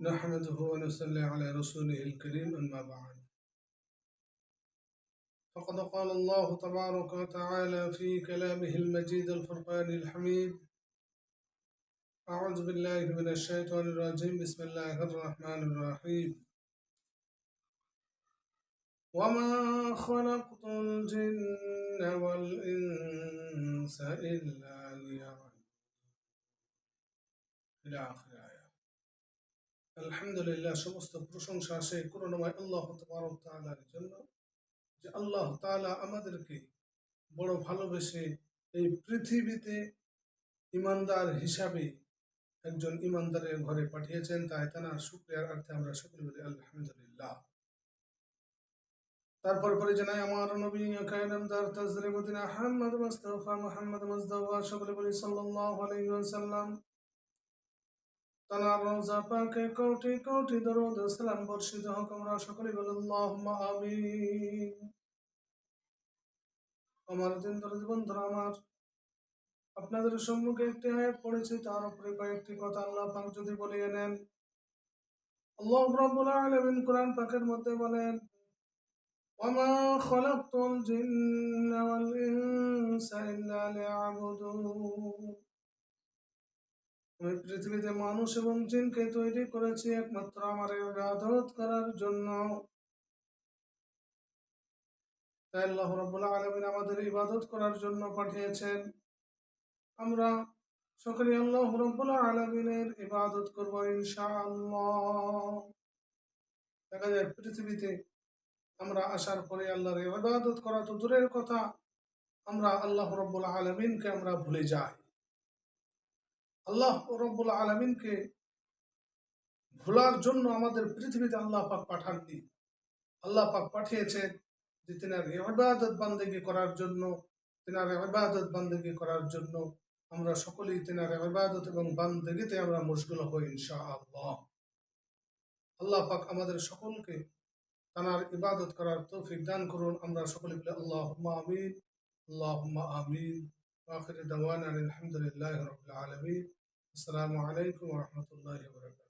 نحمده ونصلي على رسوله الكريم أما بعد فقد قال الله تبارك وتعالى في كلامه المجيد الفرقان الحميد أعوذ بالله من الشيطان الرجيم بسم الله الرحمن الرحيم وما خلقت الجن والإنس إلا ليعبدون إلى آخر آية আলহামদুলিল্লাহ সমস্ত প্রশংসা সেই করুণাময় আল্লাহ তাবারক তাআলার জন্য যে আল্লাহ তাআলা আমাদেরকে বড় ভালোবেসে এই পৃথিবীতে ইমানদার হিসাবে একজন ইমানদারের ঘরে পাঠিয়েছেন, তাই তার শুকরিয়ার অর্থে আমরা সকলে বলি আলহামদুলিল্লাহ। তারপর পরে জানাই আমার নবী কায়নামদার তাজরিব উদ্দিন আহমদ মুস্তাফা মুহাম্মদ মুজতবা সকলে বলি সাল্লাল্লাহু আলাইহি ওয়াসাল্লাম। তার রওজা পাকে কোটি কোটি দরুদ ও সালাম বর্ষিত হোক, আমরা সকলে বলি আল্লাহুম্মা আমিন। আমার দিনদার বন্ধুরা আমার, আপনাদের সম্মুখে একটি আয়াত পড়েছি, তার উপরে কয়েকটি কথা আল্লাহ পাক যদি বলিয়ে নেন। আল্লাহ রাব্বুল আলামিন কোরআন পাকের মধ্যে বলেন, ওয়ামা খালাকতুল জিন্না ওয়াল ইনসা ইল্লা লিয়াবুদুন। আমি পৃথিবীতে মানুষ এবং জিনকে তৈরি করেছি একমাত্র আমার ইবাদত করার জন্য। তাই আল্লাহ রাব্বুল আলামিন আমাদের ইবাদত করার জন্য পাঠিয়েছেন। আমরা সকলে আল্লাহ রাব্বুল আলামিনের ইবাদত করব ইনশাআল্লাহ। দেখা যায় পৃথিবীতে আমরা আসার পরে আল্লাহর ইবাদত করা তো দূরের কথা, আমরা আল্লাহ রাব্বুল আলামিনকে আমরা ভুলে যাই। আল্লাহ রাব্বুল আলামিনকে ভোলার জন্য আমাদের পৃথিবীতে আল্লাহ পাক পাঠাননি। আল্লাহ পাক পাঠিয়েছেন যে তিনার ইবাদত বান্দেগি করার জন্য, তিনার ইবাদত বান্দেগি করার জন্য আমরা সকলেই তিনার ইবাদত এবং বান্দেগিতে আমরা মশগুল হই ইনশাআল্লাহ। আল্লাহ পাক আমাদের সকলকে তার ইবাদত করার তৌফিক দান করুন। আমরা সকলে বলি আল্লাহুম্মা আমিন, আল্লাহুম্মা আমিন। ওয়া আখিরু দাওয়ানা আলহামদুলিল্লাহি রাব্বিল আলামিন। আসসালামু আলাইকুম ওয়া রাহমাতুল্লাহি ওয়া বারাকাতুহু।